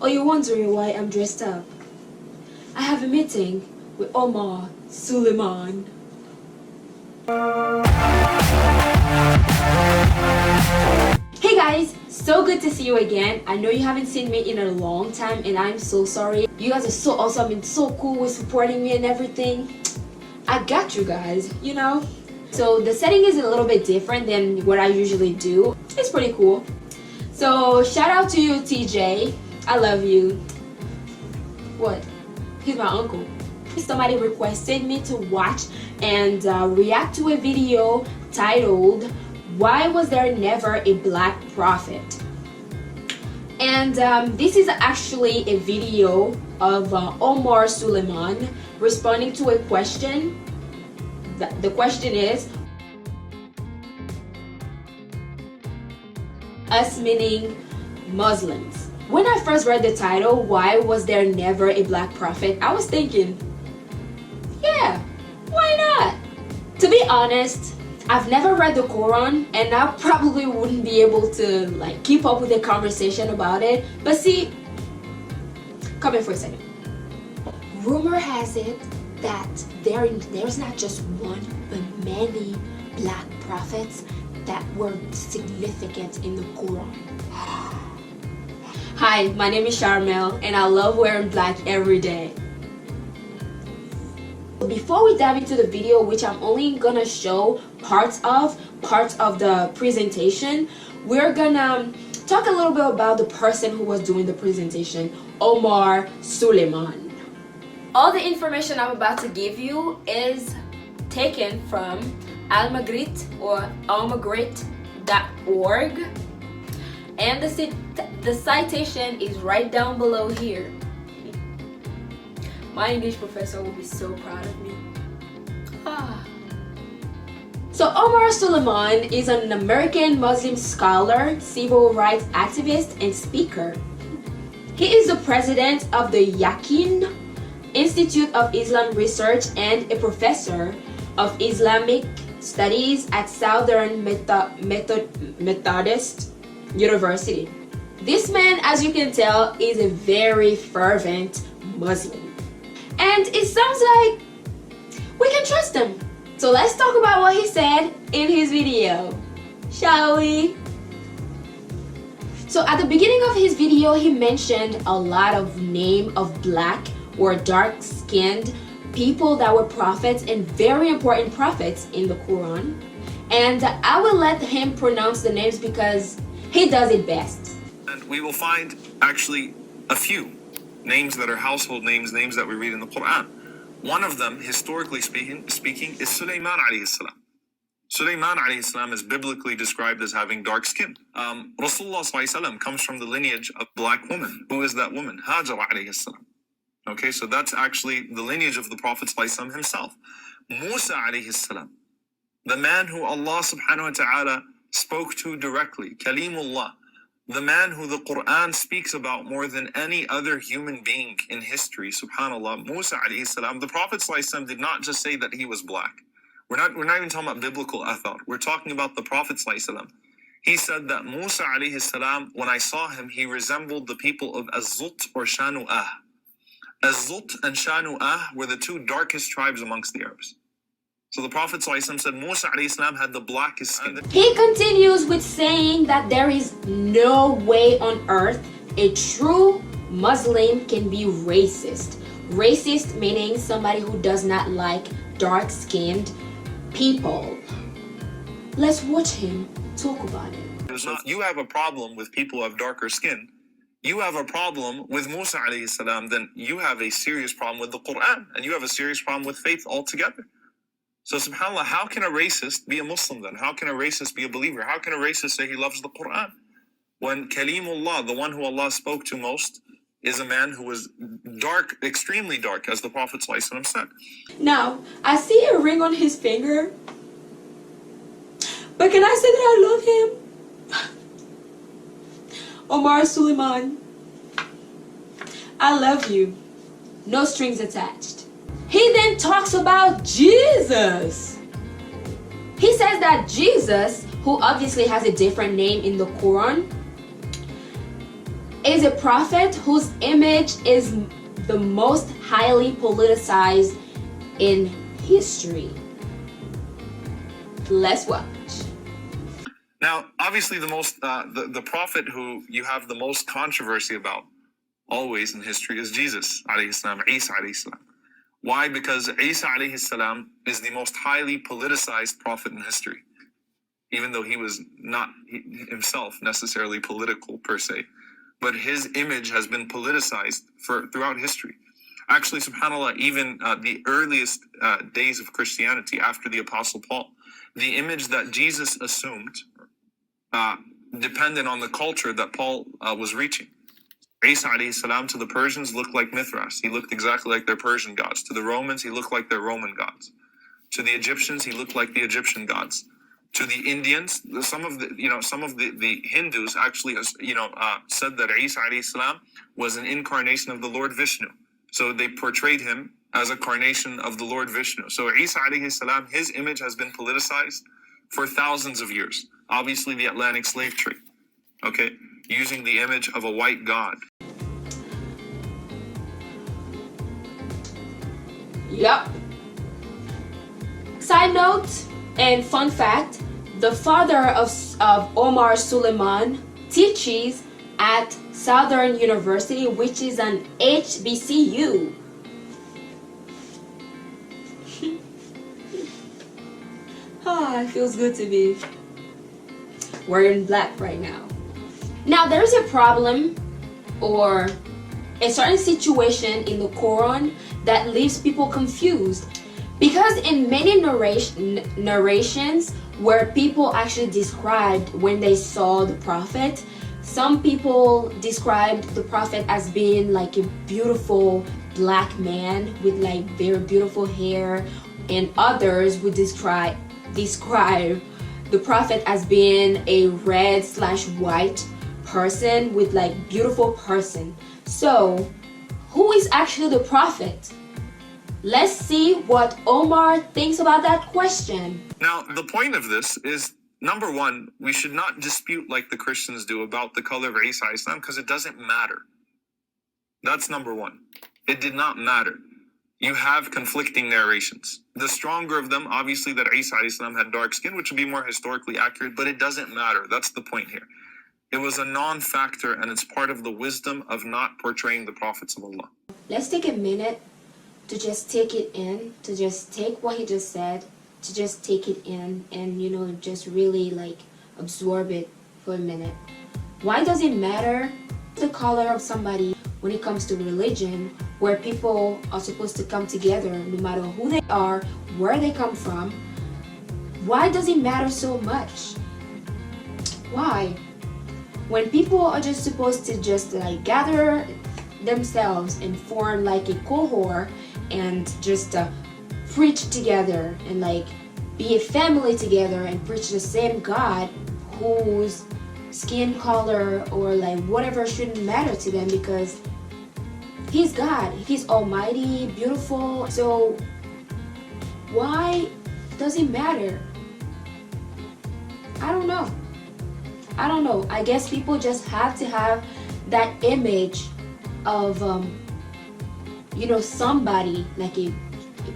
Or you're wondering why I'm dressed up? I have a meeting with Omar, Suleiman. Hey guys, so good to see you again. I know you haven't seen me in a long time and I'm so sorry. You guys are so awesome and so cool with supporting me and everything. I got you guys, you know. So the setting is a little bit different than what I usually do. It's pretty cool. So shout out to you, TJ. I love you. What? He's my uncle. Somebody requested me to watch and react to a video titled "Why Was There Never a Black Prophet?" And this is actually a video of Omar Suleiman responding to a question. The question is, us meaning Muslims. When I first read the title, "Why Was There Never a Black Prophet?" I was thinking, yeah, why not? To be honest, I've never read the Quran and I probably wouldn't be able to like keep up with the conversation about it. But see, come in for a second. Rumor has it that there's not just one but many black prophets that were significant in the Quran. Hi, my name is Charmelle and I love wearing black every day. Before we dive into the video, which I'm only gonna show parts of the presentation, we're gonna talk a little bit about the person who was doing the presentation, Omar Suleiman. All the information I'm about to give you is taken from Al-Magrit or almagrit.org, and the citation is right down below here. My English professor will be so proud of me. So Omar Suleiman is an American Muslim scholar, civil rights activist, and speaker. He is the president of the Yaqeen Institute of Islam Research and a professor of Islamic Studies at Southern Methodist University. This man, as you can tell, is a very fervent Muslim. And it sounds like we can trust him. So let's talk about what he said in his video, shall we? So at the beginning of his video, he mentioned a lot of names of black or dark-skinned people that were prophets and very important prophets in the Quran. And I will let him pronounce the names because he does it best. And we will find actually a few names that are household names, names that we read in the Quran. One of them, historically speaking, is Suleiman alayhi salam. Suleiman alayhi salam is biblically described as having dark skin. Rasulullah sallallahu alayhi wasallam comes from the lineage of black woman. Who is that woman? Hajar alayhi salam. Okay, so that's actually the lineage of the Prophet sallallahu alayhi wasallam himself. Musa alayhi salam, the man who Allah subhanahu wa ta'ala spoke to directly, Kalimullah, the man who the Quran speaks about more than any other human being in history, subhanallah, Musa alayhi salam. The Prophet sallallahu alayhi wasallam did not just say that he was black. We're not even talking about biblical athar. We're talking about the Prophet sallallahu alayhi wasallam. He said that Musa alayhi salam, when I saw him, he resembled the people of Az-Zut or Shanu'ah. Az-Zut and Shanu'ah were the two darkest tribes amongst the Arabs. So the Prophet ﷺ said Musa ﷺ had the blackest skin. He continues with saying that there is no way on earth a true Muslim can be racist. Racist meaning somebody who does not like dark-skinned people. Let's watch him talk about it. So if you have a problem with people who have darker skin, you have a problem with Musa ﷺ, then you have a serious problem with the Quran, and you have a serious problem with faith altogether. So subhanAllah, how can a racist be a Muslim then? How can a racist be a believer? How can a racist say he loves the Quran? When Kalimullah, the one who Allah spoke to most, is a man who was dark, extremely dark, as the Prophet ﷺ said. Now, I see a ring on his finger. But can I say that I love him? Omar Suleiman, I love you. No strings attached. He then talks about Jesus. He says that Jesus, who obviously has a different name in the Quran, is a prophet whose image is the most highly politicized in history. Let's watch. Now, obviously, the prophet who you have the most controversy about always in history is Jesus alayhi salam, Isa alayhi salam. Why? Because Isa alayhi salam is the most highly politicized prophet in history, even though he was not himself necessarily political per se, but his image has been politicized throughout history. Actually, subhanAllah, even the earliest days of Christianity after the Apostle Paul, the image that Jesus assumed depended on the culture that Paul was reaching. Isa alayhi salam to the Persians looked like Mithras. He looked exactly like their Persian gods. To the Romans, he looked like their Roman gods. To the Egyptians, he looked like the Egyptian gods. To the Indians, some of the Hindus actually said that Isa alayhi salam was an incarnation of the Lord Vishnu. So they portrayed him as a carnation of the Lord Vishnu. So Isa alayhi salam, his image has been politicized for thousands of years. Obviously, the Atlantic slave trade, okay, using the image of a white god. Yup. Side note and fun fact, the father of Omar Suleiman teaches at Southern University, which is an HBCU. It feels good to be wearing black right now. Now, there's a problem or a certain situation in the Quran that leaves people confused, because in many narrations where people actually described when they saw the prophet, some people described the prophet as being like a beautiful black man with like very beautiful hair, and others would describe the prophet as being a red/white person with like beautiful person. So who is actually the prophet? Let's see what Omar thinks about that question. Now, the point of this is, number one, we should not dispute like the Christians do about the color of Isa alayhi salam, because it doesn't matter. That's number one. It did not matter. You have conflicting narrations. The stronger of them, obviously, that Isa alayhi salam had dark skin, which would be more historically accurate, but it doesn't matter. That's the point here. It was a non-factor, and it's part of the wisdom of not portraying the prophets of Allah. Let's take a minute to just take it in, to just take what he just said, to just take it in and, just really like absorb it for a minute. Why does it matter the color of somebody when it comes to religion, where people are supposed to come together no matter who they are, where they come from? Why does it matter so much? Why? When people are just supposed to just like gather themselves and form like a cohort and just preach together and like be a family together and preach the same God, whose skin color or like whatever shouldn't matter to them, because he's God, he's almighty, beautiful. So why does it matter? I don't know. I guess people just have to have that image of somebody, like a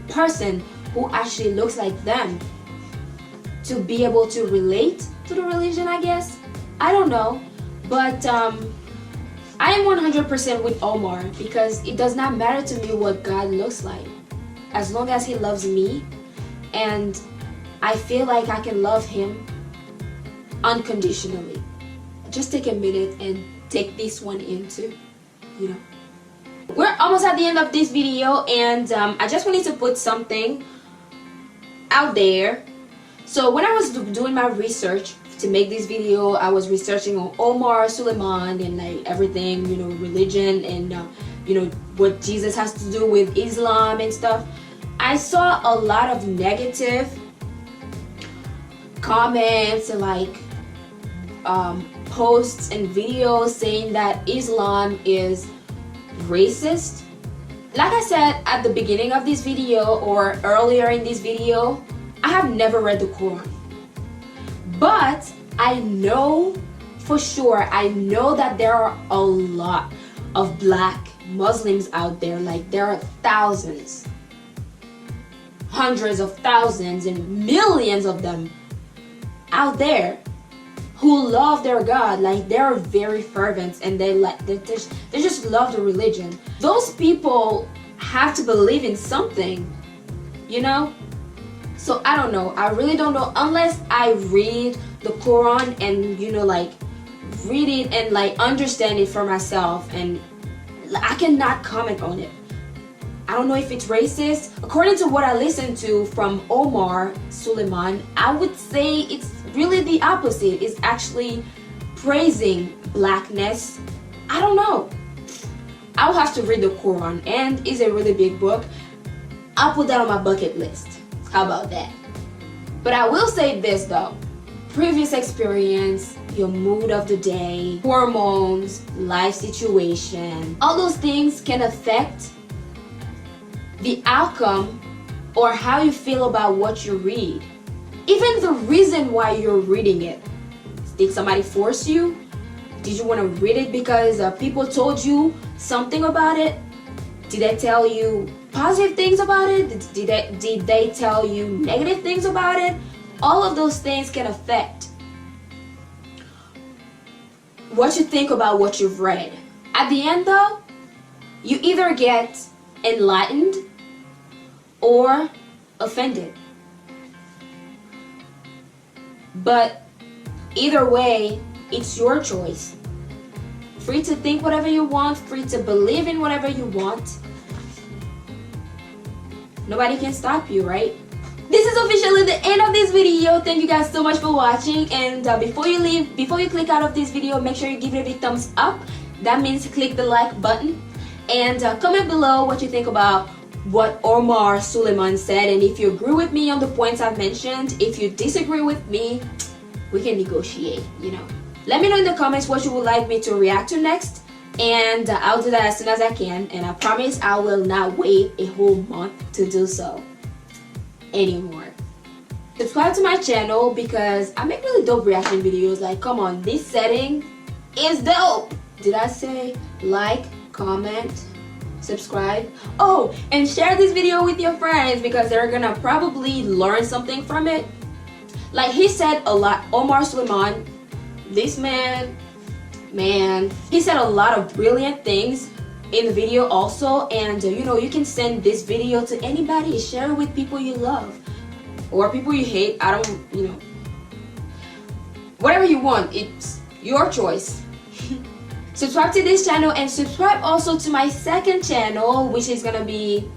person who actually looks like them, to be able to relate to the religion, I guess. I don't know, but I am 100% with Omar, because it does not matter to me what God looks like, as long as he loves me and I feel like I can love him unconditionally. Just take a minute and take this one into, We're almost at the end of this video, and I just wanted to put something out there. So when I was doing my research to make this video, I was researching on Omar Suleiman and like everything, religion and what Jesus has to do with Islam and stuff. I saw a lot of negative comments and like posts and videos saying that Islam is racist. Like I said at the beginning of this video or earlier in this video, I have never read the Quran, but I know for sure, I know that there are a lot of black Muslims out there. Like, there are thousands, hundreds of thousands, and millions of them out there who love their God. Like, they are very fervent, and they just love the religion. Those people have to believe in something, you know. So I don't know, I really don't know, unless I read the Quran and, you know, like, read it and like understand it for myself, and I cannot comment on it. I don't know if it's racist. According to what I listened to from Omar, Suleiman, I would say it's really the opposite. It's actually praising blackness. I don't know. I'll have to read the Quran, and it's a really big book. I'll put that on my bucket list. How about that? But I will say this though. Previous experience, your mood of the day, hormones, life situation, all those things can affect the outcome or how you feel about what you read. Even the reason why you're reading it. Did somebody force you? Did you want to read it because people told you something about it? Did they tell you positive things about it? Did they tell you negative things about it? All of those things can affect what you think about what you've read. At the end though, you either get enlightened or offended. But either way, it's your choice. Free to think whatever you want, free to believe in whatever you want. Nobody can stop you, right? This is officially the end of this video. Thank you guys so much for watching, and before you leave, before you click out of this video, make sure you give it a thumbs up. That means click the like button, and comment below what you think about what Omar Suleiman said, and if you agree with me on the points I've mentioned. If you disagree with me, we can negotiate, you know. Let me know in the comments what you would like me to react to next, and I'll do that as soon as I can, and I promise I will not wait a whole month to do so anymore. Subscribe to my channel because I make really dope reaction videos. Like, come on, this setting is dope. Did I say like, comment, subscribe? Oh, and share this video with your friends because they're gonna probably learn something from it. Like he said a lot, Omar Suleiman, this man, he said a lot of brilliant things in the video also, and you know, you can send this video to anybody, share it with people you love or people you hate. I don't, you know, whatever you want, it's your choice. Subscribe to this channel, and subscribe also to my second channel, which is gonna be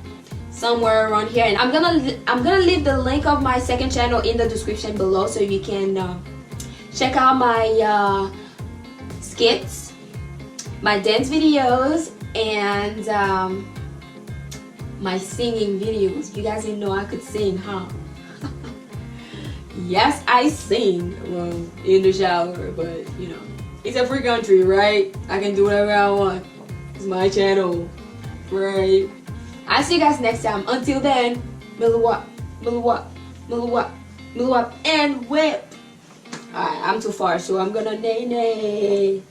somewhere around here, and I'm gonna leave the link of my second channel in the description below, so you can check out my skits, my dance videos, and my singing videos. You guys didn't know I could sing, huh? Yes, I sing, well, in the shower, but you know, it's a free country, right? I can do whatever I want. It's my channel, right? I'll see you guys next time. Until then, Milwap, and whip. Alright, I'm too far, so I'm gonna nay.